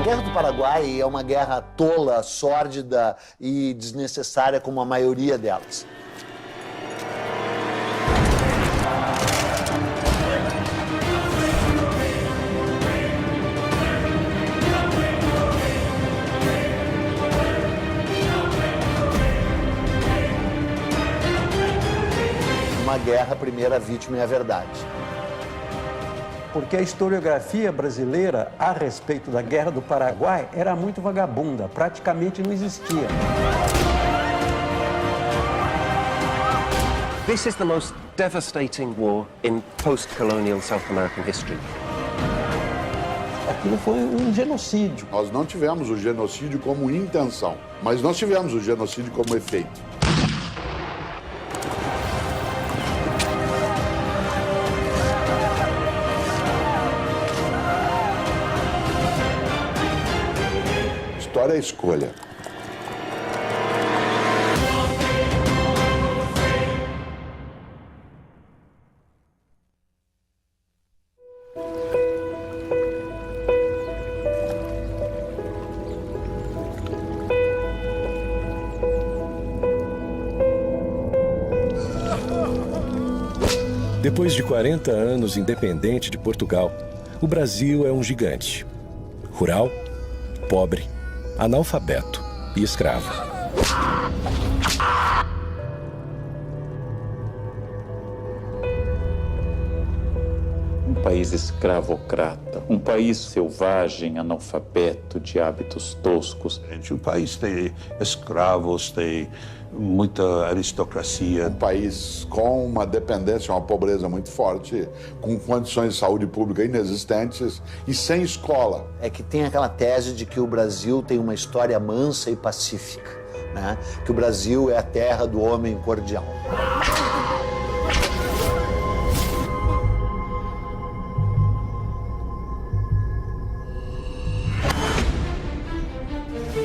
Guerra do Paraguai é uma guerra tola, sórdida e desnecessária como a maioria delas. Uma guerra, a primeira vítima é a verdade. Porque a historiografia brasileira a respeito da Guerra do Paraguai era muito vagabunda, praticamente não existia. This is the most devastating war in post-colonial South American history. Aquilo foi um genocídio. Nós não tivemos o genocídio como intenção, mas nós tivemos o genocídio como efeito. História é escolha. Depois de 40 anos independente de Portugal, o Brasil é um gigante. Rural, pobre, analfabeto e escravo. Um país escravocrata, um país selvagem, analfabeto, de hábitos toscos. O país tem escravos, tem muita aristocracia. Um país com uma dependência, uma pobreza muito forte, com condições de saúde pública inexistentes e sem escola. É que tem aquela tese de que o Brasil tem uma história mansa e pacífica, né? Que o Brasil é a terra do homem cordial.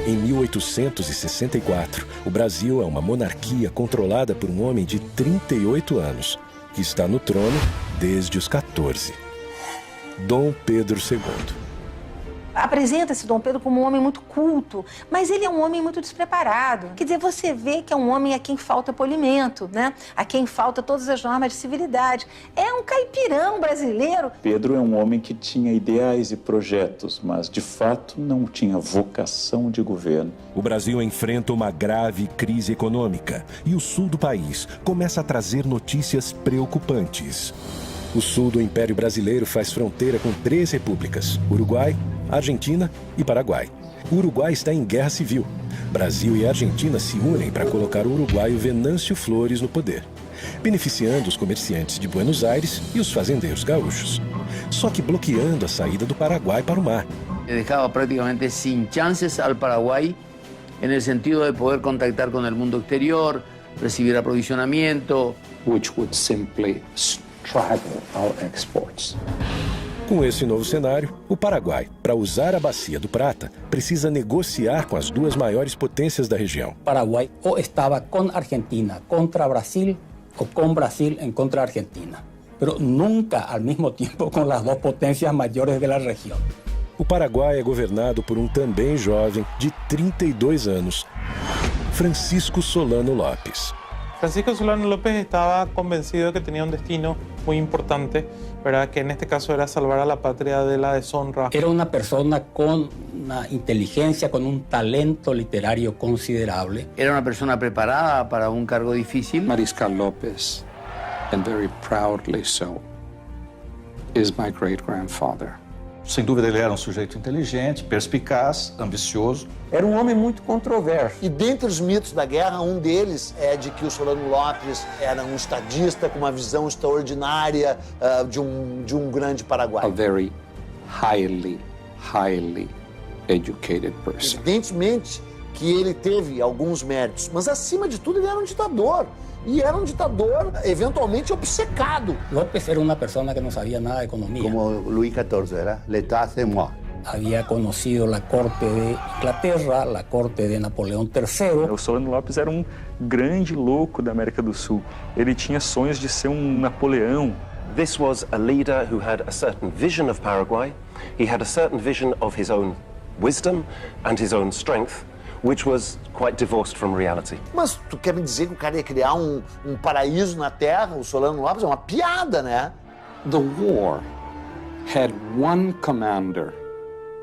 Em 1864, o Brasil é uma monarquia controlada por um homem de 38 anos, que está no trono desde os 14. Dom Pedro II. Apresenta-se Dom Pedro como um homem muito culto, mas ele é um homem muito despreparado. Quer dizer, você vê que é um homem a quem falta polimento, né? A quem falta todas as normas de civilidade. É um caipirão brasileiro. Pedro é um homem que tinha ideais e projetos, mas de fato não tinha vocação de governo. O Brasil enfrenta uma grave crise econômica e o sul do país começa a trazer notícias preocupantes. O sul do Império Brasileiro faz fronteira com 3 repúblicas: Uruguai, Argentina e Paraguai. O Uruguai está em guerra civil. Brasil e Argentina se unem para colocar o uruguaio Venâncio Flores no poder, beneficiando os comerciantes de Buenos Aires e os fazendeiros gaúchos, só que bloqueando a saída do Paraguai para o mar. Dejaba prácticamente sin chances al Paraguay en el sentido de poder contactar con el mundo exterior, recibir aprovisionamiento, Which would simply straddle our exports. Com esse novo cenário, o Paraguai, para usar a Bacia do Prata, precisa negociar com as 2 maiores potências da região. Paraguay o estaba con Argentina contra Brasil o con Brasil en contra Argentina, pero nunca al mismo tiempo con las 2 potencias mayores de la región. O Paraguai é governado por um também jovem de 32 anos, Francisco Solano Lopes. Francisco Solano López estaba convencido de que tenía un destino muy importante, ¿verdad? Que en este caso era salvar a la patria de la deshonra. Era una persona con una inteligencia, con un talento literario considerable. Era una persona preparada para un cargo difícil. Mariscal López, and very proudly so, is my great-grandfather. Sem dúvida, ele era um sujeito inteligente, perspicaz, ambicioso. Era um homem muito controverso. E dentre os mitos da guerra, um deles é de que o Solano Lopes era um estadista com uma visão extraordinária de um grande Paraguai. A very highly educated person. Evidentemente que ele teve alguns méritos, mas acima de tudo ele era um ditador. E era um ditador eventualmente obcecado. López era una persona que no sabía nada de economía. Como Luis XIV, era l'état c'est moi. Había conocido la corte de Inglaterra, la corte de Napoleão III. O Solano Lopes era um grande louco da América do Sul. Ele tinha sonhos de ser um Napoleão. This was a leader who had a certain vision of Paraguay. He had a certain vision of his own wisdom and his own strength, which was quite divorced from reality. Mas tu quer me dizer que o cara ia criar um paraíso na Terra, o Solano Lopes? É uma piada, né? The war had one commander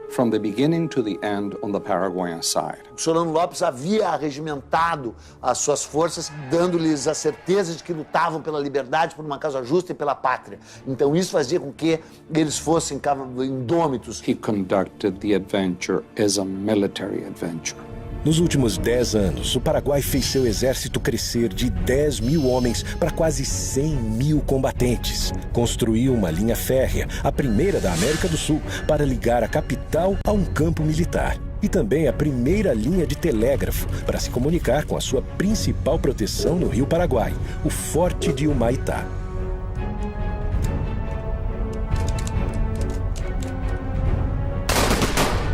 from the beginning to the end on the Paraguayan side. O Solano Lopes havia arregimentado as suas forças, dando-lhes a certeza de que lutavam pela liberdade, por uma causa justa e pela pátria. Então isso fazia com que eles fossem indômitos. He conducted the adventure as a military adventure. Nos últimos 10 anos, o Paraguai fez seu exército crescer de 10 mil homens para quase 100 mil combatentes. Construiu uma linha férrea, a primeira da América do Sul, para ligar a capital a um campo militar. E também a primeira linha de telégrafo para se comunicar com a sua principal proteção no Rio Paraguai, o Forte de Humaitá.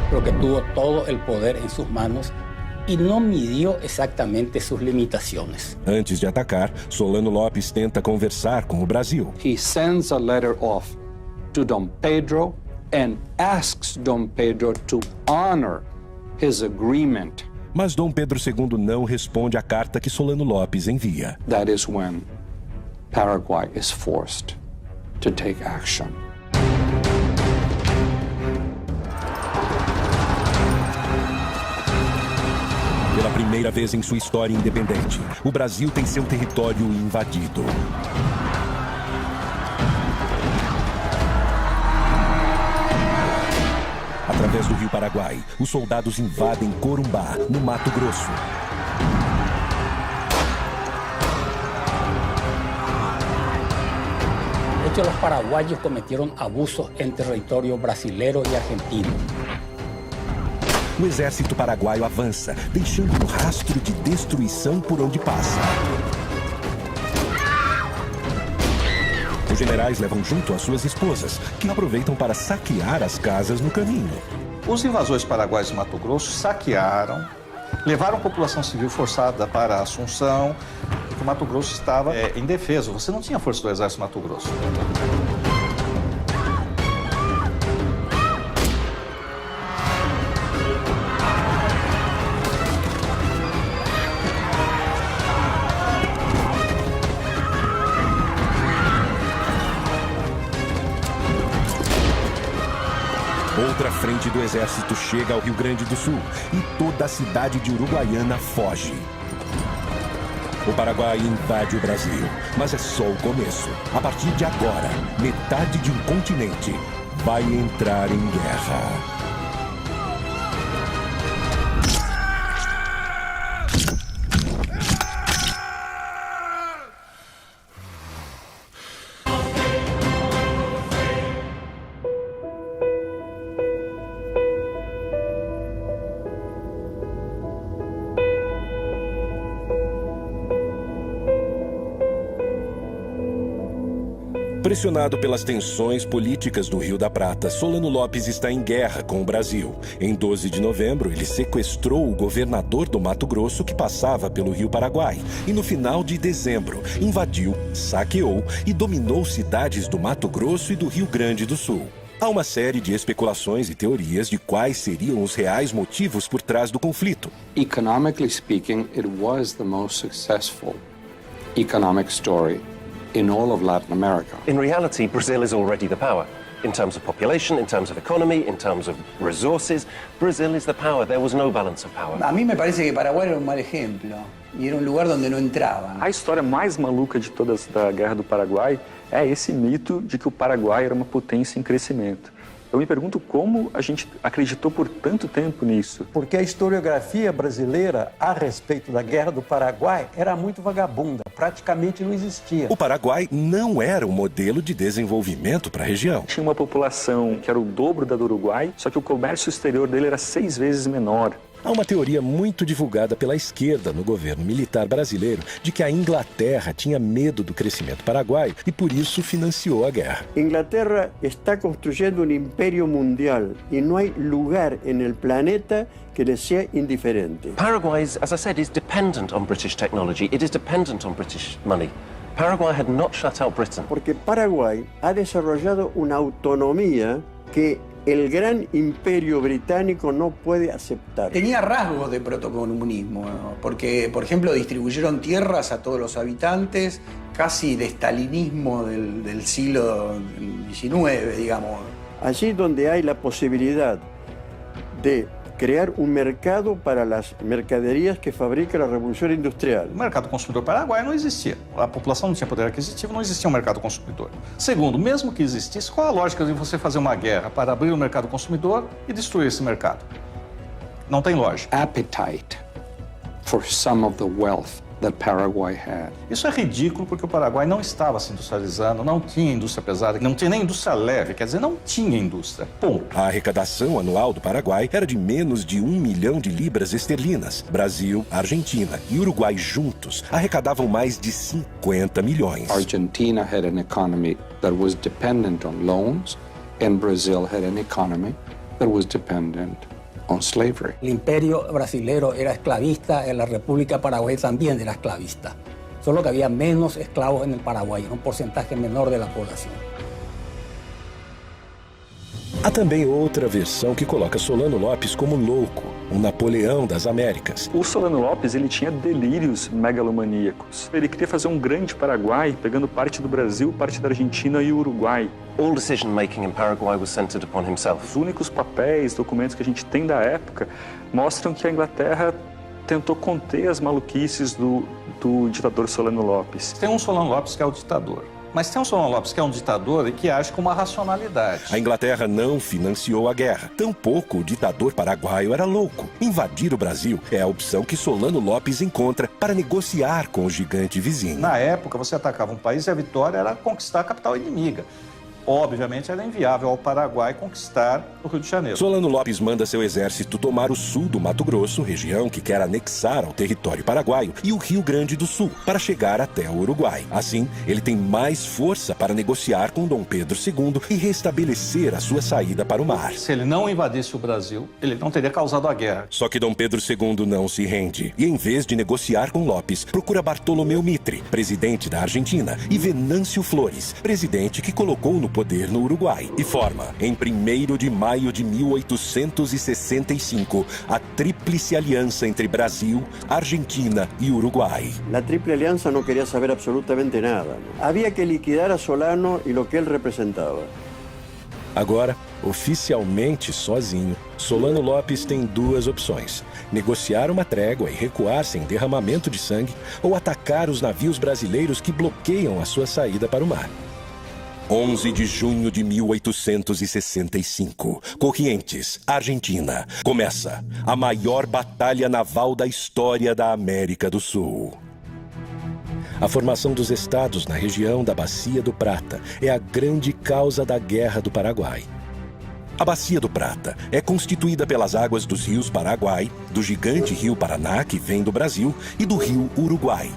Porque tuvo todo el poder en sus manos y no midió exactamente sus limitaciones. Antes de atacar, Solano Lopes tenta conversar com o Brasil. He sends a letter off to Dom Pedro and asks Dom Pedro to honor his agreement. Mas Dom Pedro II não responde à carta que Solano Lopes envia. That is when Paraguay is forced to take action. Pela primeira vez em sua história independente, o Brasil tem seu território invadido. Através do Rio Paraguai, os soldados invadem Corumbá, no Mato Grosso. De hecho, los paraguayos cometieron abusos en territorio brasilero y argentino. O exército paraguaio avança, deixando um rastro de destruição por onde passa. Os generais levam junto as suas esposas, que aproveitam para saquear as casas no caminho. Os invasores paraguaios de Mato Grosso saquearam, levaram a população civil forçada para Assunção, porque Mato Grosso estava indefeso. Você não tinha força do exército Mato Grosso. Outra frente do exército chega ao Rio Grande do Sul e toda a cidade de Uruguaiana foge. O Paraguai invade o Brasil, mas é só o começo. A partir de agora, metade de um continente vai entrar em guerra. Pressionado pelas tensões políticas do Rio da Prata, Solano Lopes está em guerra com o Brasil. Em 12 de novembro, ele sequestrou o governador do Mato Grosso que passava pelo Rio Paraguai. E no final de dezembro, invadiu, saqueou e dominou cidades do Mato Grosso e do Rio Grande do Sul. Há uma série de especulações e teorias de quais seriam os reais motivos por trás do conflito. Economically speaking, it was the most successful economic story in all of Latin America. In reality, Brazil is already the power. In terms of population, in terms of economy, in terms of resources, Brazil is the power. There was no balance of power. A mí me parece que Paraguay era un mal ejemplo y era un lugar donde no entraban. A história mais maluca de todas da Guerra do Paraguai é esse mito de que o Paraguai era uma potência em crescimento. Eu me pergunto como a gente acreditou por tanto tempo nisso. Porque a historiografia brasileira a respeito da Guerra do Paraguai era muito vagabunda, praticamente não existia. O Paraguai não era um modelo de desenvolvimento para a região. Tinha uma população que era o dobro da do Uruguai, só que o comércio exterior dele era 6 vezes menor. Há uma teoria muito divulgada pela esquerda no governo militar brasileiro de que a Inglaterra tinha medo do crescimento paraguaio e por isso financiou a guerra. Inglaterra está construyendo un imperio mundial y no hay lugar en el planeta que le sea indiferente. Paraguay, as I said, is dependent on British technology. It is dependent on British money. Paraguay had not shut out Britain. Porque Paraguay ha desarrollado una autonomía que el gran imperio británico no puede aceptar. Tenía rasgos de protocomunismo, ¿no? Porque, por ejemplo, distribuyeron tierras a todos los habitantes, casi de estalinismo del siglo XIX, digamos. Allí donde hay la posibilidad de crear un mercado para las mercaderías que fabrica la Revolución Industrial. O mercado consumidor paraguaio não existia. A população não tinha poder aquisitivo, não existia um mercado consumidor. Segundo, mesmo que existisse, qual a lógica de você fazer uma guerra para abrir o mercado consumidor e destruir esse mercado? Não tem lógica. Appetite for some of the wealth that Paraguay had. Isso é ridículo porque o Paraguai não estava se industrializando, não tinha indústria pesada, não tinha nem indústria leve, quer dizer, não tinha indústria. Ponto. A arrecadação anual do Paraguai era de menos de 1 milhão de libras esterlinas. Brasil, Argentina e Uruguai juntos arrecadavam mais de 50 milhões. Argentina had an economy that was dependent on loans, and Brazil had an economy that was dependent on slavery. El imperio brasilero era esclavista, en la República Paraguay también era esclavista. Solo que había menos esclavos en el Paraguay, un porcentaje menor de la población. Há também outra versão que coloca Solano Lopes como louco, um Napoleão das Américas. O Solano Lopes, ele tinha delírios megalomaníacos. Ele queria fazer um grande Paraguai, pegando parte do Brasil, parte da Argentina e o Uruguai. All decision-making in Paraguay was centered upon himself. Os únicos papéis, documentos que a gente tem da época mostram que a Inglaterra tentou conter as maluquices do ditador Solano Lopes. Tem um Solano Lopes que é o ditador. Mas tem um Solano Lopes que é um ditador e que age com uma racionalidade. A Inglaterra não financiou a guerra. Tampouco o ditador paraguaio era louco. Invadir o Brasil é a opção que Solano Lopes encontra para negociar com o gigante vizinho. Na época, você atacava um país e a vitória era conquistar a capital inimiga. Obviamente, era inviável ao Paraguai conquistar o Rio de Janeiro. Solano Lopes manda seu exército tomar o sul do Mato Grosso, região que quer anexar ao território paraguaio, e o Rio Grande do Sul, para chegar até o Uruguai. Assim, ele tem mais força para negociar com Dom Pedro II e restabelecer a sua saída para o mar. Se ele não invadisse o Brasil, ele não teria causado a guerra. Só que Dom Pedro II não se rende e, em vez de negociar com Lopes, procura Bartolomeu Mitre, presidente da Argentina, e Venâncio Flores, presidente que colocou no poder no Uruguai, e forma, em 1º de maio de 1865, a Tríplice Aliança entre Brasil, Argentina e Uruguai. La Triple Alianza no quería saber absolutamente nada. Había que liquidar a Solano y lo que él representaba. Agora, oficialmente sozinho, Solano Lopes tem duas opções: negociar uma trégua e recuar sem derramamento de sangue, ou atacar os navios brasileiros que bloqueiam a sua saída para o mar. 11 de junho de 1865, Corrientes, Argentina. Começa a maior batalha naval da história da América do Sul. A formação dos estados na região da Bacia do Prata é a grande causa da Guerra do Paraguai. A Bacia do Prata é constituída pelas águas dos rios Paraguai, do gigante rio Paraná, que vem do Brasil, e do rio Uruguai.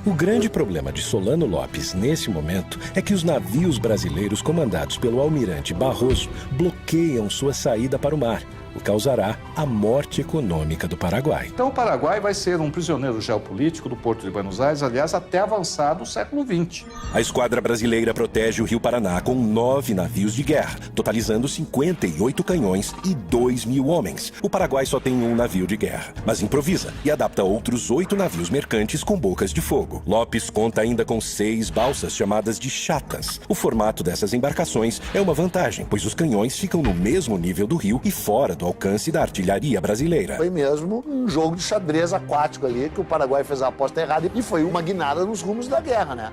O grande problema de Solano Lopes nesse momento é que os navios brasileiros comandados pelo almirante Barroso bloqueiam sua saída para o mar, o que causará a morte econômica do Paraguai. Então o Paraguai vai ser um prisioneiro geopolítico do Porto de Buenos Aires, aliás, até avançado o século XX. A esquadra brasileira protege o Rio Paraná com 9 navios de guerra, totalizando 58 canhões e 2.000 homens. O Paraguai só tem um navio de guerra, mas improvisa e adapta outros 8 navios mercantes com bocas de fogo. Lopes conta ainda com 6 balsas chamadas de chatas. O formato dessas embarcações é uma vantagem, pois os canhões ficam no mesmo nível do rio e fora do alcance da artilharia brasileira. Foi mesmo um jogo de xadrez aquático ali, que o Paraguai fez a aposta errada e foi uma guinada nos rumos da guerra, né?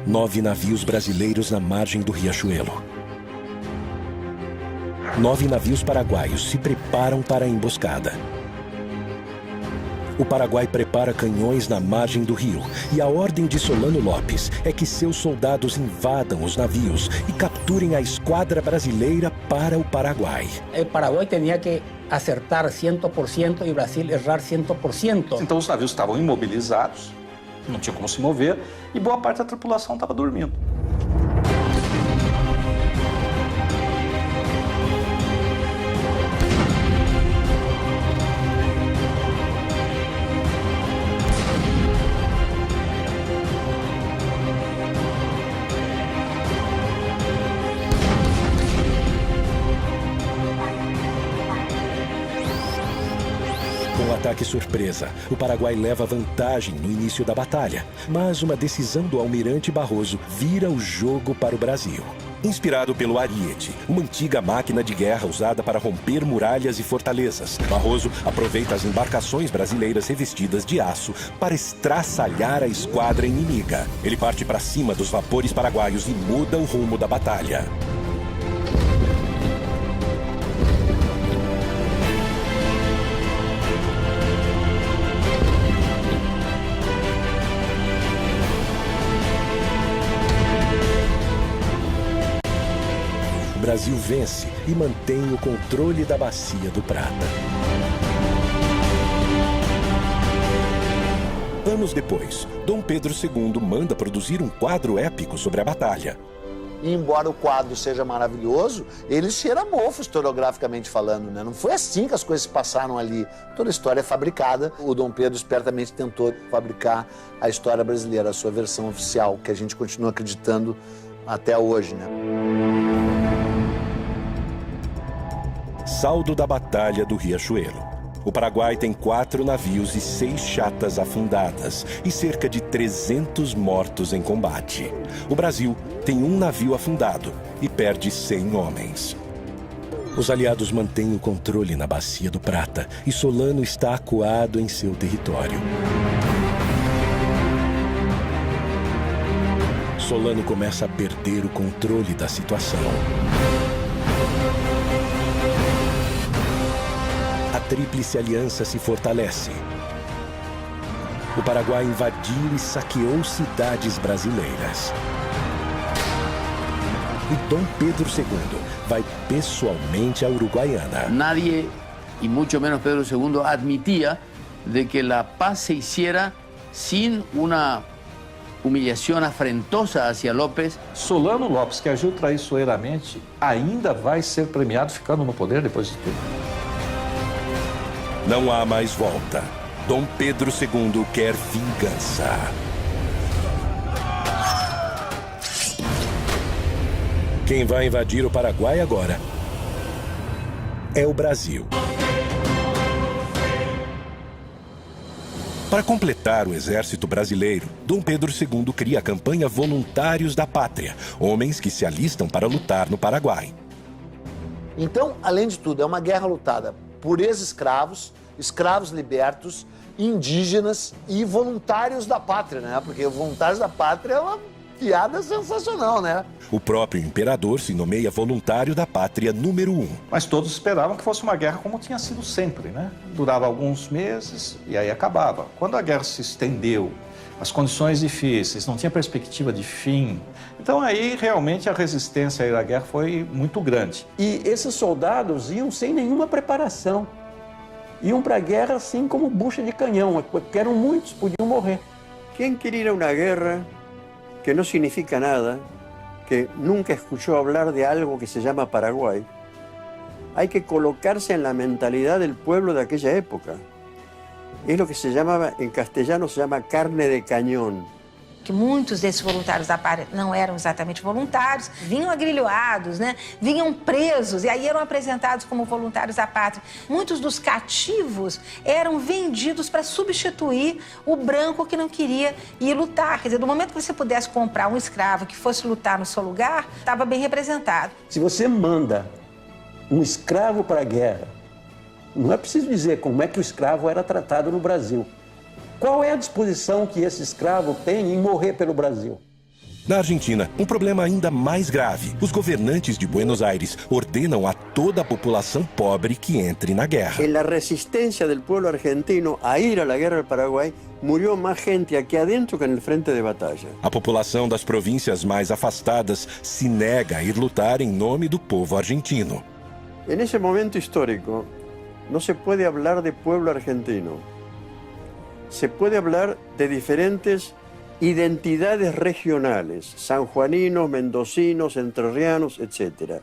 9 navios brasileiros na margem do Riachuelo. 9 navios paraguaios se preparam para a emboscada. O Paraguai prepara canhões na margem do rio e a ordem de Solano Lopes é que seus soldados invadam os navios e capturem a esquadra brasileira para o Paraguai. O Paraguai tinha que acertar 100% e o Brasil errar 100%. Então os navios estavam imobilizados, não tinha como se mover, e boa parte da tripulação estava dormindo. No ataque surpresa, o Paraguai leva vantagem no início da batalha, mas uma decisão do almirante Barroso vira o jogo para o Brasil. Inspirado pelo Ariete, uma antiga máquina de guerra usada para romper muralhas e fortalezas, Barroso aproveita as embarcações brasileiras revestidas de aço para estraçalhar a esquadra inimiga. Ele parte para cima dos vapores paraguaios e muda o rumo da batalha. O Brasil vence e mantém o controle da Bacia do Prata. Anos depois, Dom Pedro II manda produzir um quadro épico sobre a batalha. E embora o quadro seja maravilhoso, ele cheira mofo historiograficamente falando, né? Não foi assim que as coisas se passaram ali. Toda a história é fabricada. O Dom Pedro espertamente tentou fabricar a história brasileira, a sua versão oficial, que a gente continua acreditando até hoje, né? Saldo da Batalha do Riachuelo. O Paraguai tem 4 navios e 6 chatas afundadas e cerca de 300 mortos em combate. O Brasil tem um navio afundado e perde 100 homens. Os aliados mantêm o controle na Bacia do Prata e Solano está acuado em seu território. Solano começa a perder o controle da situação. A Tríplice Aliança se fortalece. O Paraguai invadiu e saqueou cidades brasileiras. E Dom Pedro II vai pessoalmente à Uruguaiana. Nadie, y mucho menos Pedro II, admitía de que la paz se hiciera sin una humillación afrentosa hacia López. Solano Lopes, que agiu traiçoeiramente, ainda vai ser premiado ficando no poder depois de tudo. Não há mais volta. Dom Pedro II quer vingança. Quem vai invadir o Paraguai agora é o Brasil. Para completar o exército brasileiro, Dom Pedro II cria a campanha Voluntários da Pátria, homens que se alistam para lutar no Paraguai. Então, além de tudo, é uma guerra lutada por ex-escravos, escravos libertos, indígenas e voluntários da pátria, né? Porque voluntários da pátria é uma piada sensacional, né? O próprio imperador se nomeia voluntário da pátria número 1. Mas todos esperavam que fosse uma guerra como tinha sido sempre, né? Durava alguns meses e aí acabava. Quando a guerra se estendeu, as condições difíceis, não tinha perspectiva de fim. Então aí realmente a resistência à guerra foi muito grande. E esses soldados iam sem nenhuma preparação. Iam para a guerra assim como bucha de canhão, porque eram muitos, podiam morrer. Quem quer ir a uma guerra que no significa nada, que nunca escuchó hablar de algo que se llama Paraguay, hay que colocarse en la mentalidad del pueblo de aquella época. Es lo que se llamaba, en castellano se llama carne de cañón. Que muitos desses voluntários da pátria não eram exatamente voluntários, vinham agrilhoados, né? Vinham presos e aí eram apresentados como voluntários da pátria. Muitos dos cativos eram vendidos para substituir o branco que não queria ir lutar. Quer dizer, do momento que você pudesse comprar um escravo que fosse lutar no seu lugar, estava bem representado. Se você manda um escravo para a guerra, não é preciso dizer como é que o escravo era tratado no Brasil. Qual é a disposição que esse escravo tem em morrer pelo Brasil? Na Argentina, um problema ainda mais grave. Os governantes de Buenos Aires ordenam a toda a população pobre que entre na guerra. En la resistencia del pueblo argentino a ir a la guerra del Paraguay, murió más gente aquí adentro que en el frente de batalla. A população das províncias mais afastadas se nega a ir lutar em nome do povo argentino. En ese momento histórico, no se puede hablar de pueblo argentino. Se puede hablar de diferentes identidades regionales, sanjuaninos, mendocinos, entrerrianos, etc.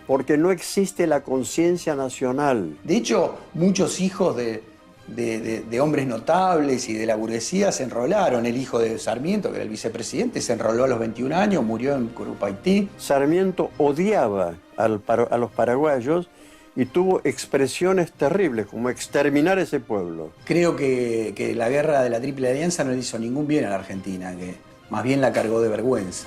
Porque no existe la conciencia nacional. De hecho, muchos hijos de hombres notables y de la burguesía se enrolaron. El hijo de Sarmiento, que era el vicepresidente, se enroló a los 21 años, murió en Curupaití. Sarmiento odiaba a los paraguayos y tuvo expresiones terribles, como exterminar ese pueblo. Creo que la guerra de la Triple Alianza no le hizo ningún bien a la Argentina, que más bien la cargó de vergüenza.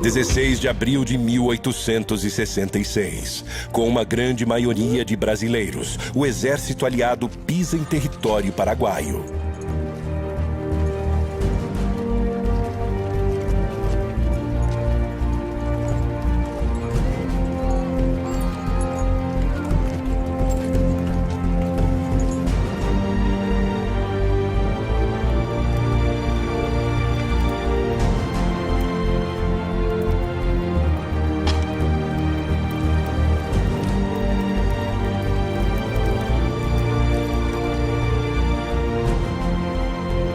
16 de abril de 1866. Com uma grande maioria de brasileiros, o exército aliado pisa em território paraguaio.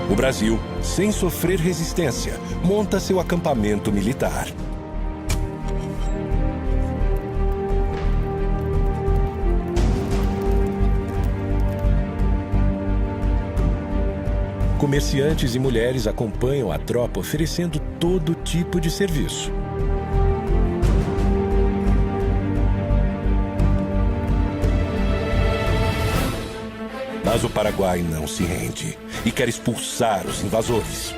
O Brasil, sem sofrer resistência, monta seu acampamento militar. Comerciantes e mulheres acompanham a tropa oferecendo todo tipo de serviço. Mas o Paraguai não se rende e quer expulsar os invasores.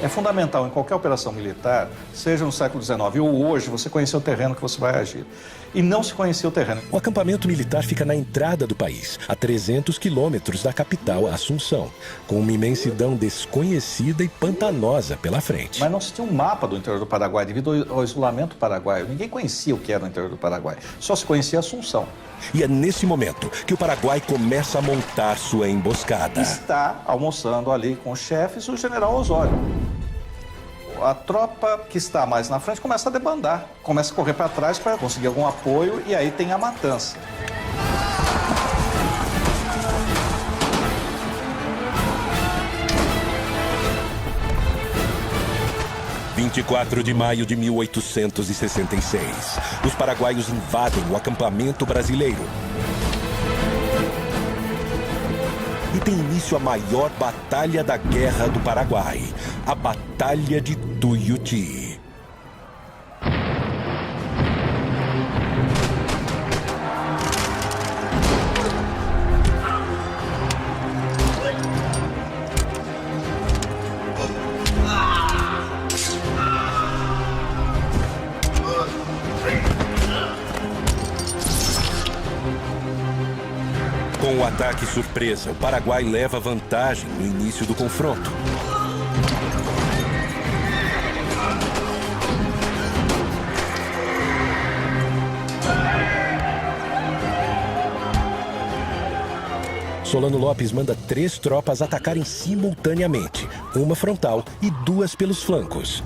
É fundamental em qualquer operação militar, seja no século XIX ou hoje, você conhecer o terreno que você vai agir. E não se conhecia o terreno. O acampamento militar fica na entrada do país, a 300 quilômetros da capital, Assunção, com uma imensidão desconhecida e pantanosa pela frente. Mas não se tinha um mapa do interior do Paraguai, devido ao isolamento paraguaio. Ninguém conhecia o que era o interior do Paraguai, só se conhecia Assunção. E é nesse momento que o Paraguai começa a montar sua emboscada. Está almoçando ali com os chefes o general Osório. A tropa que está mais na frente começa a debandar, começa a correr para trás para conseguir algum apoio e aí tem a matança. Em 24 de maio de 1866, os paraguaios invadem o acampamento brasileiro. E tem início a maior batalha da Guerra do Paraguai, a Batalha de Tuiuti. Com o ataque surpresa, o Paraguai leva vantagem no início do confronto. Solano Lopes manda 3 tropas atacarem simultaneamente, uma frontal e 2 pelos flancos.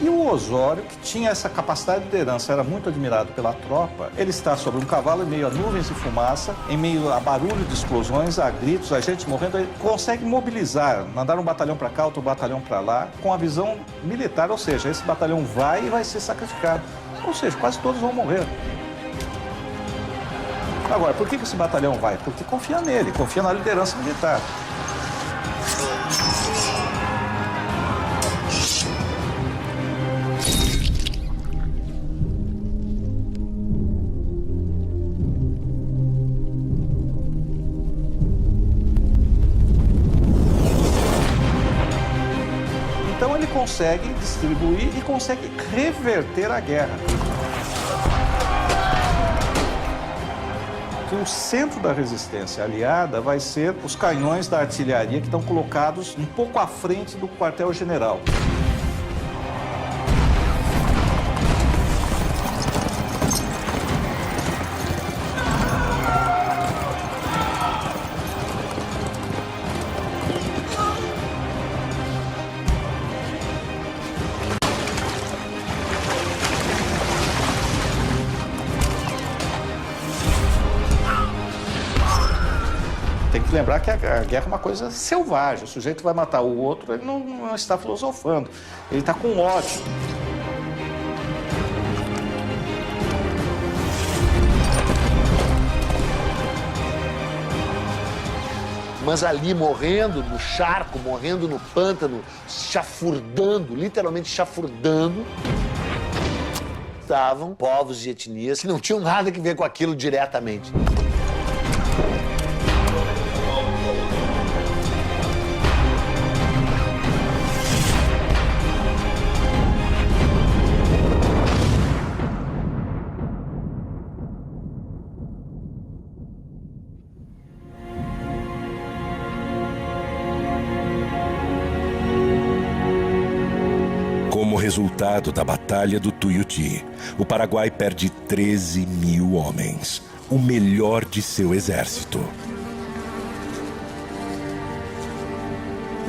E o Osório, que tinha essa capacidade de liderança, era muito admirado pela tropa. Ele está sobre um cavalo em meio a nuvens de fumaça, em meio a barulho de explosões, a gritos, a gente morrendo. Ele consegue mobilizar, mandar um batalhão para cá, outro batalhão para lá, com a visão militar, ou seja, esse batalhão vai e vai ser sacrificado. Ou seja, quase todos vão morrer. Agora, por que esse batalhão vai? Porque confia nele, confia na liderança militar. Então ele consegue distribuir e consegue reverter a guerra. Que o centro da resistência aliada vai ser os canhões da artilharia que estão colocados um pouco à frente do quartel-general. Tem que lembrar que a guerra é uma coisa selvagem. O sujeito vai matar o outro, ele não está filosofando. Ele está com ódio. mas ali morrendo no charco, morrendo no pântano, chafurdando, literalmente chafurdando, estavam povos e etnias que não tinham nada a ver com aquilo diretamente. Como resultado da Batalha do Tuiuti, o Paraguai perde 13 mil homens, o melhor de seu exército.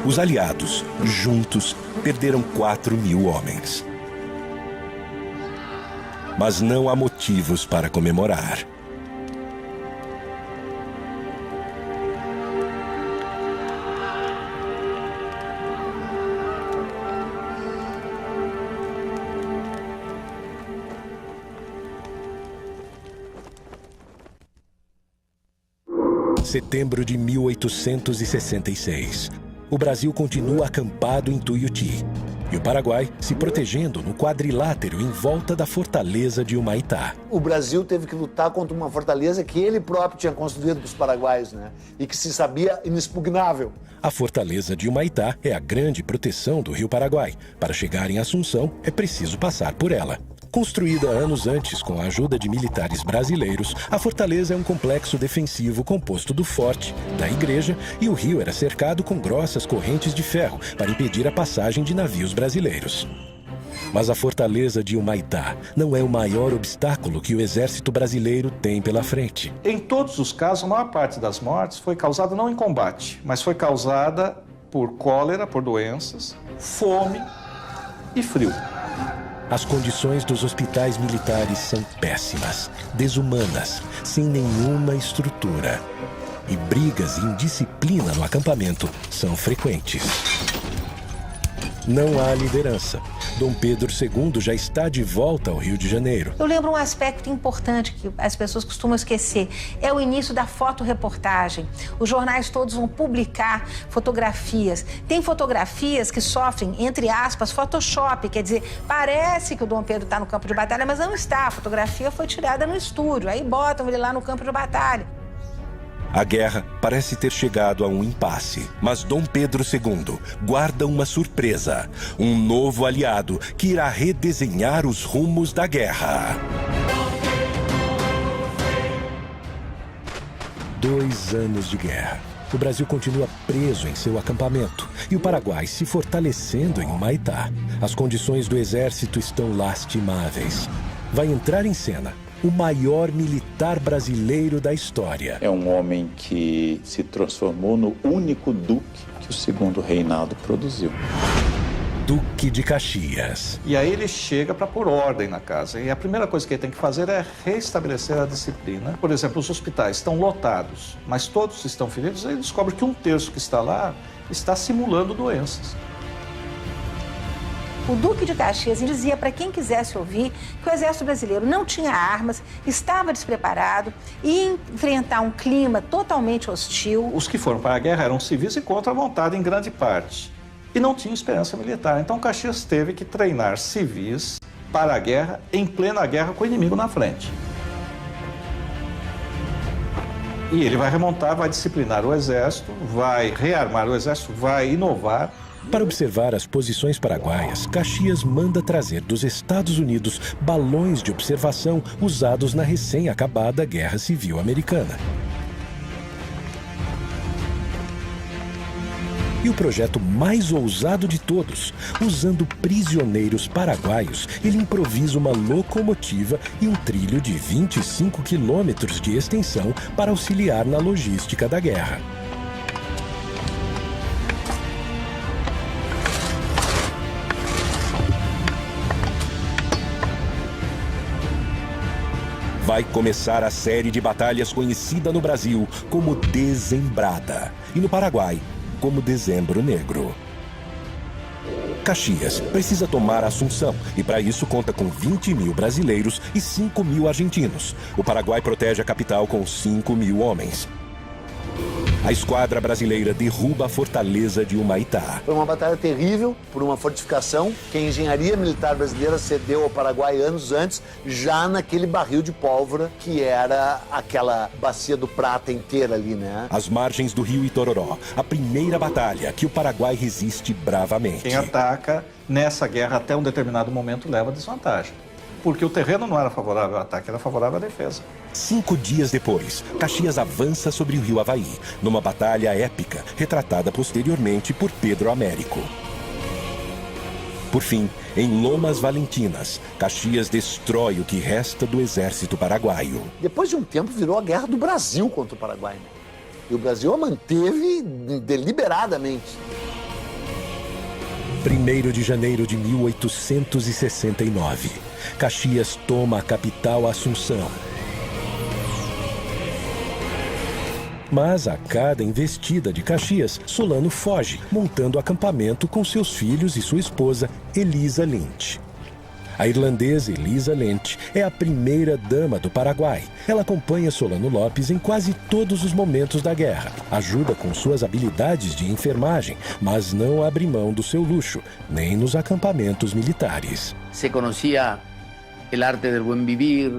Os aliados, juntos, perderam 4 mil homens. Mas não há motivos para comemorar. Setembro de 1866. O Brasil continua acampado em Tuiuti e o Paraguai se protegendo no quadrilátero em volta da fortaleza de Humaitá. O Brasil teve que lutar contra uma fortaleza que ele próprio tinha construído para os paraguaios, né? E que se sabia inexpugnável. A fortaleza de Humaitá é a grande proteção do Rio Paraguai. Para chegar em Assunção, é preciso passar por ela. Construída anos antes com a ajuda de militares brasileiros, a fortaleza é um complexo defensivo composto do forte, da igreja, e o rio era cercado com grossas correntes de ferro para impedir a passagem de navios brasileiros. Mas a fortaleza de Humaitá não é o maior obstáculo que o exército brasileiro tem pela frente. Em todos os casos, a maior parte das mortes foi causada não em combate, mas foi causada por cólera, por doenças, fome e frio. As condições dos hospitais militares são péssimas, desumanas, sem nenhuma estrutura. E brigas e indisciplina no acampamento são frequentes. Não há liderança. Dom Pedro II já está de volta ao Rio de Janeiro. Eu lembro um aspecto importante que as pessoas costumam esquecer. É o início da fotoreportagem. Os jornais todos vão publicar fotografias. Tem fotografias que sofrem, entre aspas, Photoshop. Quer dizer, parece que o Dom Pedro está no campo de batalha, mas não está. A fotografia foi tirada no estúdio. Aí botam ele lá no campo de batalha. A guerra parece ter chegado a um impasse, mas Dom Pedro II guarda uma surpresa, um novo aliado que irá redesenhar os rumos da guerra. 2 anos de guerra. O Brasil continua preso em seu acampamento e o Paraguai se fortalecendo em Humaitá. As condições do exército estão lastimáveis. Vai entrar em cena o maior militar brasileiro da história. É um homem que se transformou no único duque que o segundo reinado produziu. Duque de Caxias. E aí ele chega para pôr ordem na casa. E a primeira coisa que ele tem que fazer é restabelecer a disciplina. Por exemplo, os hospitais estão lotados, mas todos estão feridos. Aí ele descobre que 1/3 que está lá está simulando doenças. O Duque de Caxias dizia para quem quisesse ouvir que o exército brasileiro não tinha armas, estava despreparado e ia enfrentar um clima totalmente hostil. Os que foram para a guerra eram civis e contra a vontade em grande parte. E não tinham experiência militar. Então Caxias teve que treinar civis para a guerra, em plena guerra com o inimigo na frente. E ele vai remontar, vai disciplinar o exército, vai rearmar o exército, vai inovar. Para observar as posições paraguaias, Caxias manda trazer dos Estados Unidos balões de observação usados na recém-acabada Guerra Civil Americana. E o projeto mais ousado de todos, usando prisioneiros paraguaios, ele improvisa uma locomotiva e um trilho de 25 quilômetros de extensão para auxiliar na logística da guerra. Vai começar a série de batalhas conhecida no Brasil como Dezembrada e no Paraguai como Dezembro Negro. Caxias precisa tomar Assunção e para isso conta com 20 mil brasileiros e 5 mil argentinos. O Paraguai protege a capital com 5 mil homens. A esquadra brasileira derruba a fortaleza de Humaitá. Foi uma batalha terrível por uma fortificação que a engenharia militar brasileira cedeu ao Paraguai anos antes, já naquele barril de pólvora que era aquela bacia do Prata inteira ali, né? Às margens do rio Itororó, a primeira batalha que o Paraguai resiste bravamente. Quem ataca nessa guerra até um determinado momento leva desvantagem. Porque o terreno não era favorável ao ataque, era favorável à defesa. 5 dias depois, Caxias avança sobre o rio Havaí, numa batalha épica, retratada posteriormente por Pedro Américo. Por fim, em Lomas Valentinas, Caxias destrói o que resta do exército paraguaio. Depois de um tempo, virou a guerra do Brasil contra o Paraguai, né? E o Brasil a manteve deliberadamente. 1º de janeiro de 1869, Caxias toma a capital Assunção. Mas a cada investida de Caxias, Solano foge, montando acampamento com seus filhos e sua esposa, Elisa Lynch. A irlandesa Elisa Lynch é a primeira dama do Paraguai. Ela acompanha Solano Lopes em quase todos os momentos da guerra. Ajuda com suas habilidades de enfermagem, mas não abre mão do seu luxo, nem nos acampamentos militares. Se conhecia o arte do buen vivir,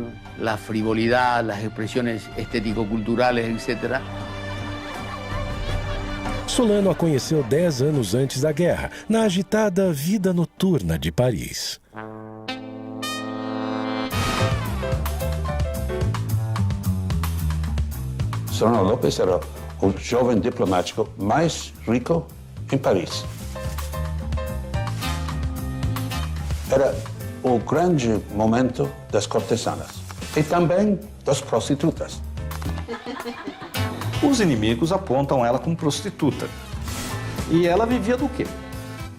a frivolidade, as expressões estético-culturais, etc. Solano a conheceu 10 anos antes da guerra, na agitada vida noturna de Paris. Solano Lopes era o jovem diplomático mais rico em Paris. Era o grande momento das cortesanas e também das prostitutas. Os inimigos apontam ela como prostituta. E ela vivia do quê?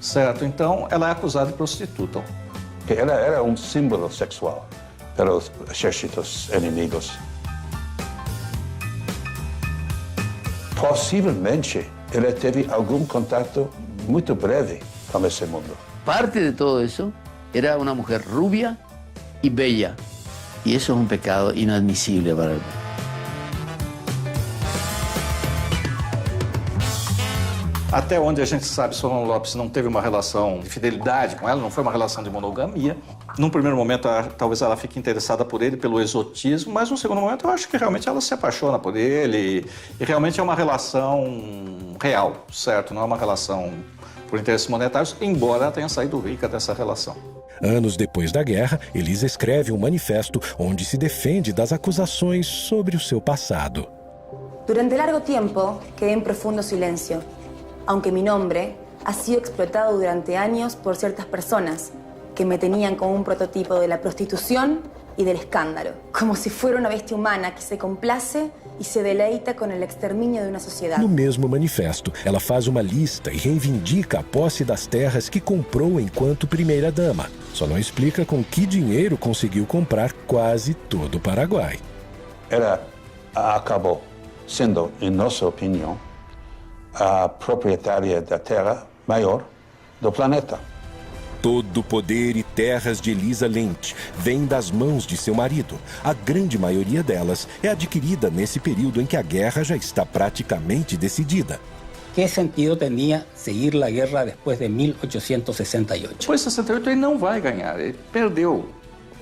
Certo, então ela é acusada de prostituta. Ela era um símbolo sexual para os exércitos inimigos. Possivelmente, ela teve algum contato muito breve com esse mundo. Parte de todo isso era uma mulher rubia e bella. E isso é um pecado inadmissível para ela. Até onde a gente sabe, Solano Lopes não teve uma relação de fidelidade com ela, não foi uma relação de monogamia. Num primeiro momento, talvez ela fique interessada por ele, pelo exotismo, mas num segundo momento eu acho que realmente ela se apaixona por ele e realmente é uma relação real, certo? Não é uma relação por interesses monetários, embora ela tenha saído rica dessa relação. Anos depois da guerra, Elisa escreve um manifesto onde se defende das acusações sobre o seu passado. Durante largo tempo, quedé en profundo silencio, aunque mi nombre ha sido explotado durante años por ciertas personas que me tenían como un prototipo de la prostitución y del escándalo, como si fuera una bestia humana que se complace e se deleita com o extermínio de uma sociedade. No mesmo manifesto, ela faz uma lista e reivindica a posse das terras que comprou enquanto primeira-dama. Só não explica com que dinheiro conseguiu comprar quase todo o Paraguai. Ela acabou sendo, em nossa opinião, a proprietária da terra maior do planeta. Todo o poder e terras de Elisa Lynch vem das mãos de seu marido. A grande maioria delas é adquirida nesse período em que a guerra já está praticamente decidida. Que sentido tinha seguir a guerra depois de 1868? Depois de 68 ele não vai ganhar, ele perdeu.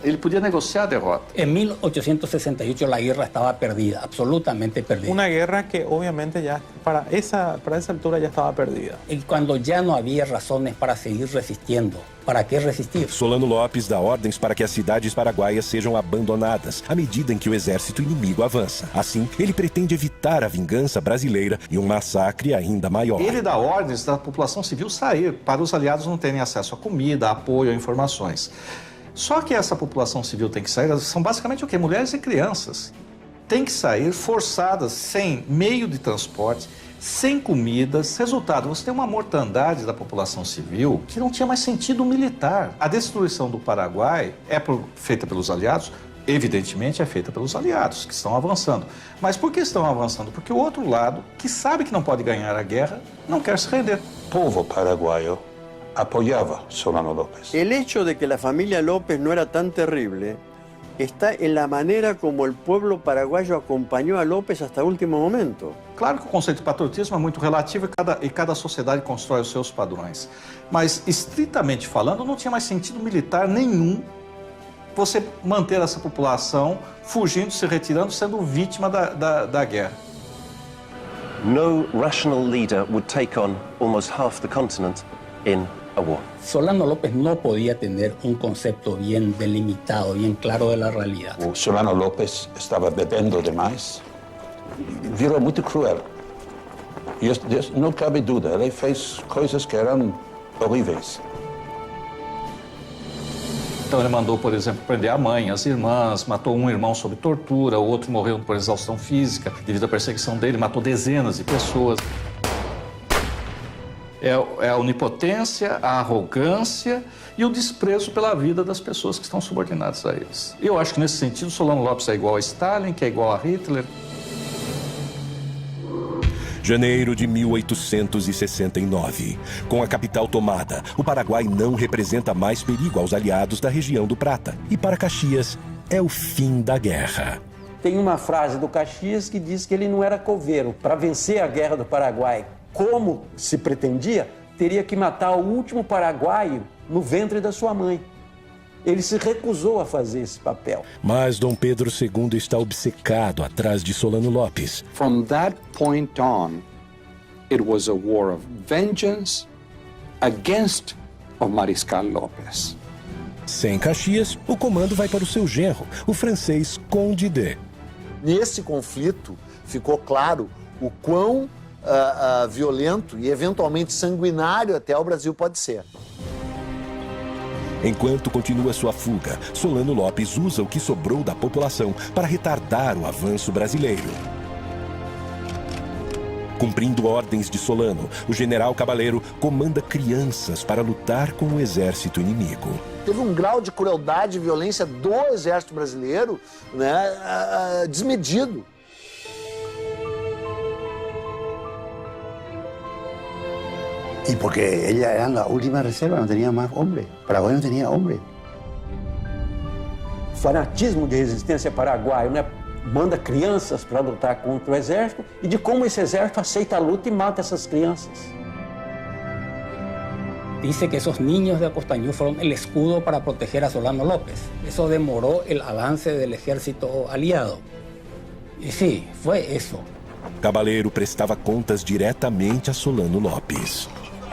Ele podia negociar a derrota. En 1868 la guerra estaba perdida, absolutamente perdida. Una guerra que obviamente ya para esa altura ya estaba perdida. Y cuando ya no había razones para seguir resistiendo, ¿para qué resistir? Solano Lopes dá ordens para que as cidades paraguaias sejam abandonadas à medida em que o exército inimigo avança. Assim, ele pretende evitar a vingança brasileira e um massacre ainda maior. Ele dá ordens da população civil sair, para os aliados não terem acesso a comida, a apoio, a informações. Só que essa população civil tem que sair, são basicamente o quê? Mulheres e crianças. Tem que sair forçadas, sem meio de transporte, sem comidas. Resultado, você tem uma mortandade da população civil que não tinha mais sentido militar. A destruição do Paraguai é feita pelos aliados? Evidentemente é feita pelos aliados, que estão avançando. Mas por que estão avançando? Porque o outro lado, que sabe que não pode ganhar a guerra, não quer se render. O povo paraguaio apoyaba Solano López. El hecho de que la familia López no era tan terrible está en la manera como el pueblo paraguayo acompañó a López hasta el último momento. Claro que o conceito de patriotismo é muito relativo e cada sociedade constrói os seus padrões. Mas, estritamente falando, não tinha mais sentido militar nenhum você manter essa população fugindo, se retirando, sendo vítima da guerra. No rational leader would take on almost half the continent in a war. Solano López no podía tener un concepto bien delimitado, bien claro de la realidad. O Solano López estava bebendo demais, virou muito cruel. E não cabe dúvida, ele fez coisas que eram horríveis. Então ele mandou, por exemplo, prender a mãe, as irmãs, matou um irmão sob tortura, o outro morreu por exaustão física devido à perseguição dele, matou dezenas de pessoas. É a onipotência, a arrogância e o desprezo pela vida das pessoas que estão subordinadas a eles. Eu acho que nesse sentido Solano López é igual a Stalin, que é igual a Hitler. Janeiro de 1869. Com a capital tomada, o Paraguai não representa mais perigo aos aliados da região do Prata. E para Caxias, é o fim da guerra. Tem uma frase do Caxias que diz que ele não era coveiro. Para vencer a guerra do Paraguai, como se pretendia, teria que matar o último paraguaio no ventre da sua mãe. Ele se recusou a fazer esse papel. Mas Dom Pedro II está obcecado atrás de Solano López. From that point on, it was a war of vengeance against o Mariscal López. Sem Caxias, o comando vai para o seu genro, o francês Conde de. Nesse conflito, ficou claro o quão violento e eventualmente sanguinário até o Brasil pode ser. Enquanto continua sua fuga, Solano López usa o que sobrou da população para retardar o avanço brasileiro. Cumprindo ordens de Solano, o general Cabaleiro comanda crianças para lutar com o exército inimigo. Teve um grau de crueldade e violência do exército brasileiro, né, desmedido. Y porque ella era la última reserva, no tenía más hombre. Paraguay no tenía hombre. Fanatismo de resistência paraguaio, né? Manda crianças para lutar contra o exército e de como esse exército aceita a luta e mata essas crianças. Dice que esos niños de Acostañú fueron el escudo para proteger a Solano López. Eso demoró el avance del ejército aliado. Y sí, fue eso. Cabaleiro prestava contas diretamente a Solano López.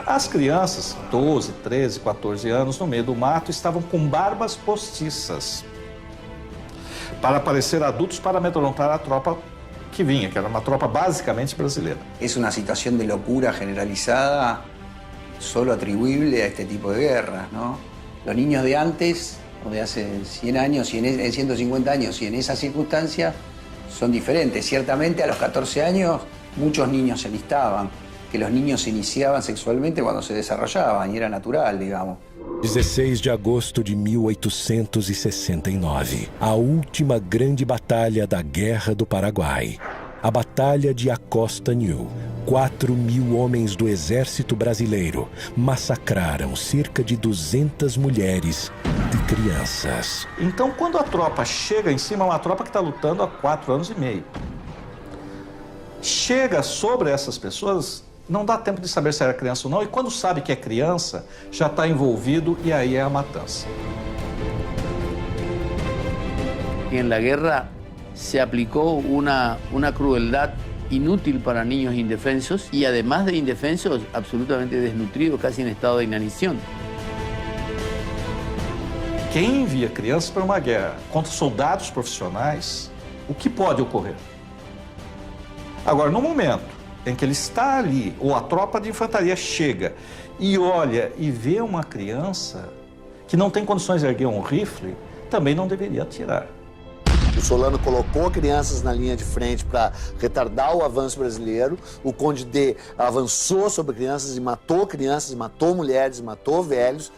As crianças, 12, 13, 14 anos, no meio do mato, estavam com barbas postiças para parecer adultos para amedrontar a tropa que vinha, que era uma tropa basicamente brasileira. Es una situación de locura generalizada solo atribuible a este tipo de guerras, ¿no? Los niños de antes, o de hace 100 años, y en 150 años, y en esas circunstancias, son diferentes. Ciertamente a los 14 años muchos niños se alistaban, que los niños se iniciaban sexualmente cuando se desarrollaban, y era natural, digamos. 16 de agosto de 1869, a última grande batalha da Guerra do Paraguai. A Batalha de Acostañú. 4.000 homens do exército brasileiro massacraram cerca de 200 mulheres e crianças. Então, quando a tropa chega em cima, é uma tropa que está lutando há 4 anos e meio. Chega sobre essas pessoas, não dá tempo de saber se era criança ou não, e quando sabe que é criança, já está envolvido e aí é a matança. En la guerra se aplicó una crueldad inútil para niños indefensos y además de indefensos, absolutamente desnutridos, casi en estado de inanición. Quem envia crianças para uma guerra contra soldados profissionais, o que pode ocorrer? Agora, no momento em que ele está ali, ou a tropa de infantaria chega e olha e vê uma criança que não tem condições de erguer um rifle, também não deveria atirar. O Solano colocou crianças na linha de frente para retardar o avanço brasileiro. O Conde D avançou sobre crianças, e matou mulheres, matou velhos.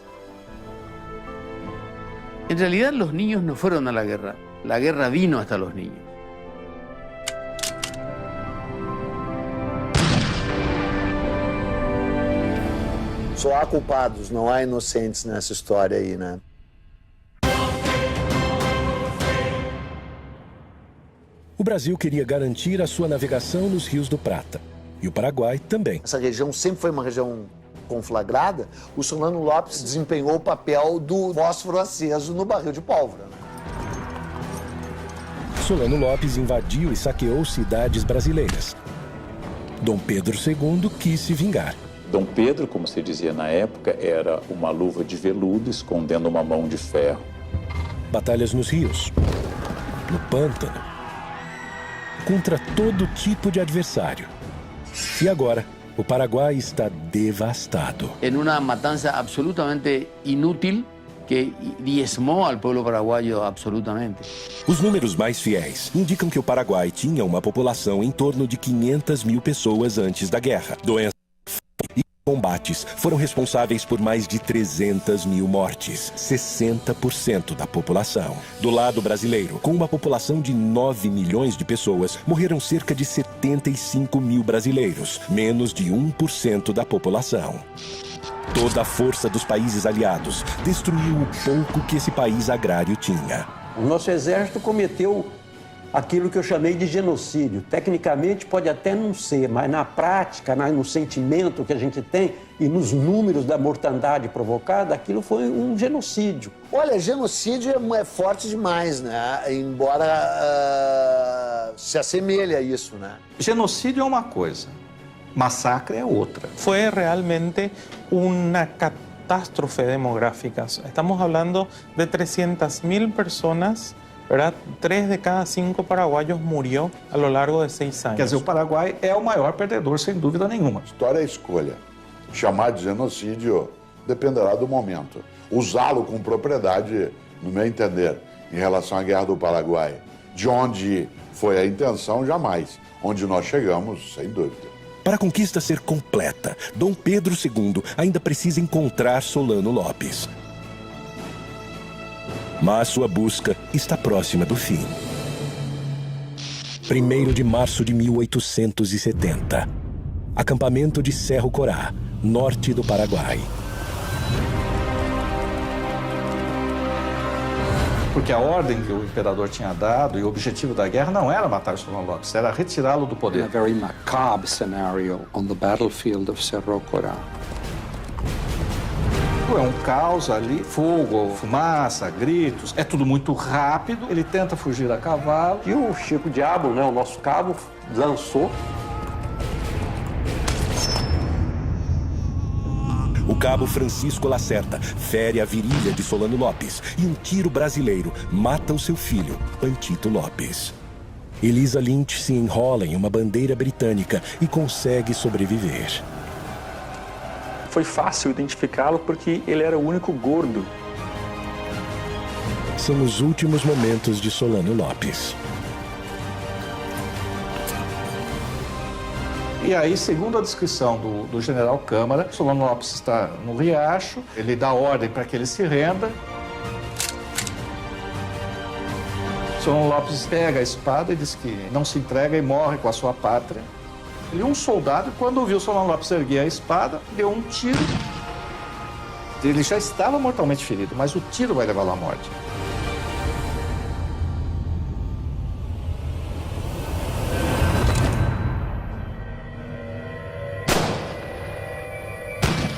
En realidad los niños no fueron a la guerra vino hasta los niños. Só há culpados, não há inocentes nessa história aí, né? O Brasil queria garantir a sua navegação nos rios do Prata. E o Paraguai também. Essa região sempre foi uma região conflagrada. O Solano Lopes desempenhou o papel do fósforo aceso no barril de pólvora. Solano Lopes invadiu e saqueou cidades brasileiras. Dom Pedro II quis se vingar. Dom Pedro, como se dizia na época, era uma luva de veludo escondendo uma mão de ferro. Batalhas nos rios, no pântano, contra todo tipo de adversário. E agora, o Paraguai está devastado. En una matanza absolutamente inútil que diezmó al pueblo paraguayo absolutamente. Os números mais fiéis indicam que o Paraguai tinha uma população em torno de 500 mil pessoas antes da guerra. Doenças e combates foram responsáveis por mais de 300 mil mortes, 60% da população. Do lado brasileiro, com uma população de 9 milhões de pessoas, morreram cerca de 75 mil brasileiros, menos de 1% da população. Toda a força dos países aliados destruiu o pouco que esse país agrário tinha. O nosso exército cometeu aquilo que eu chamei de genocídio. Tecnicamente pode até não ser, mas na prática, no sentimento que a gente tem e nos números da mortandade provocada, aquilo foi um genocídio. Olha, genocídio é forte demais, né? Embora se assemelhe a isso, né? Genocídio é uma coisa, massacre é outra. Fue realmente una catástrofe demográfica. Estamos hablando de 300.000 personas, ¿verdad? 3 de cada 5 paraguayos murió a lo largo de 6 años. Quer dizer, o Paraguai é o maior perdedor, sem dúvida nenhuma. História é escolha. Chamar de genocídio dependerá do momento. Usá-lo com propriedade, no meu entender, em relação à Guerra do Paraguai, de onde foi a intenção, jamais. Onde nós chegamos, sem dúvida. Para a conquista ser completa, Dom Pedro II ainda precisa encontrar Solano Lopes. Mas sua busca está próxima do fim. 1º de março de 1870. Acampamento de Cerro Corá, norte do Paraguai. Porque a ordem que o imperador tinha dado e o objetivo da guerra não era matar Solano Lopes, era retirá-lo do poder. A very macabre scenario on the battlefield of Cerro Corá. É um caos ali, fogo, fumaça, gritos, é tudo muito rápido. Ele tenta fugir a cavalo. E o Chico Diabo, né, o nosso cabo, lançou. O cabo Francisco Lacerda fere a virilha de Solano Lopes e um tiro brasileiro mata o seu filho, Pantito Lopes. Elisa Lynch se enrola em uma bandeira britânica e consegue sobreviver. Foi fácil identificá-lo porque ele era o único gordo. São os últimos momentos de Solano Lopes. E aí, segundo a descrição do general Câmara, Solano Lopes está no riacho, ele dá ordem para que ele se renda. Solano Lopes pega a espada e diz que não se entrega e morre com a sua pátria. E um soldado, quando viu Solano Lopes erguer a espada, deu um tiro. Ele já estava mortalmente ferido, mas o tiro vai levá-lo à morte.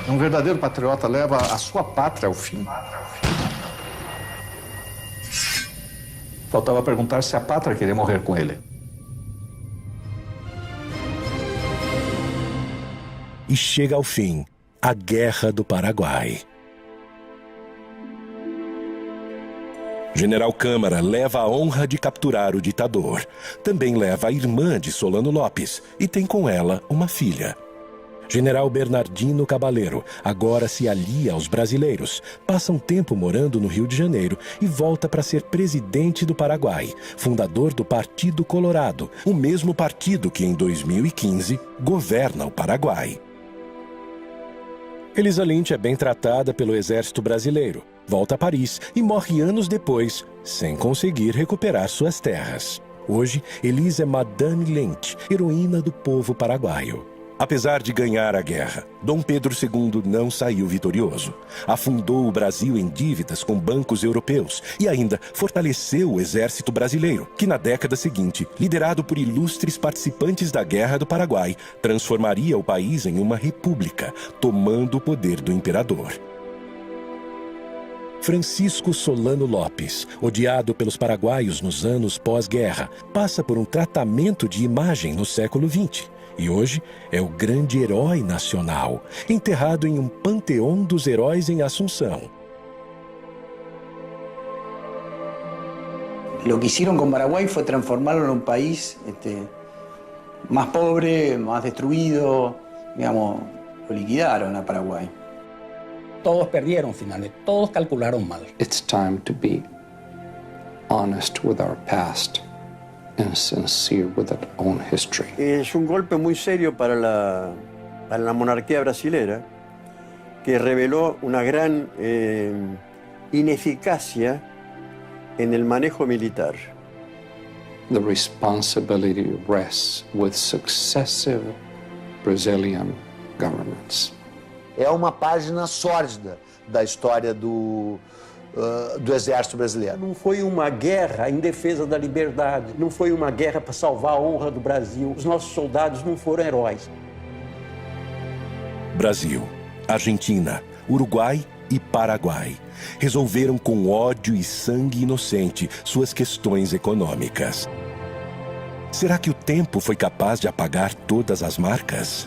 Um verdadeiro patriota leva a sua pátria ao fim. Faltava perguntar se a pátria queria morrer com ele. E chega ao fim a Guerra do Paraguai. General Câmara leva a honra de capturar o ditador. Também leva a irmã de Solano Lopes e tem com ela uma filha. General Bernardino Cabaleiro agora se alia aos brasileiros, passa um tempo morando no Rio de Janeiro e volta para ser presidente do Paraguai, fundador do Partido Colorado, o mesmo partido que em 2015 governa o Paraguai. Elisa Lynch é bem tratada pelo exército brasileiro, volta a Paris e morre anos depois, sem conseguir recuperar suas terras. Hoje, Elisa é Madame Lynch, heroína do povo paraguaio. Apesar de ganhar a guerra, Dom Pedro II não saiu vitorioso. Afundou o Brasil em dívidas com bancos europeus e ainda fortaleceu o exército brasileiro, que na década seguinte, liderado por ilustres participantes da Guerra do Paraguai, transformaria o país em uma república, tomando o poder do imperador. Francisco Solano Lopes, odiado pelos paraguaios nos anos pós-guerra, passa por um tratamento de imagem no século XX. E hoje é o grande herói nacional, enterrado em um panteão dos heróis em Assunção. Lo que hicieron con Paraguay fue transformarlo en un país más pobre, más destruido, digamos, lo liquidaron a Paraguay. Todos perdieron finalmente, todos calcularon mal. It's time to be honest with our past and sincere with our own history. Es un golpe muy serio para la monarquía brasilera, que reveló una gran ineficacia en el manejo militar. The responsibility rests with successive Brazilian governments. É uma página sórdida da história do exército brasileiro. Não foi uma guerra em defesa da liberdade, não foi uma guerra para salvar a honra do Brasil. Os nossos soldados não foram heróis. Brasil, Argentina, Uruguai e Paraguai resolveram com ódio e sangue inocente suas questões econômicas. Será que o tempo foi capaz de apagar todas as marcas?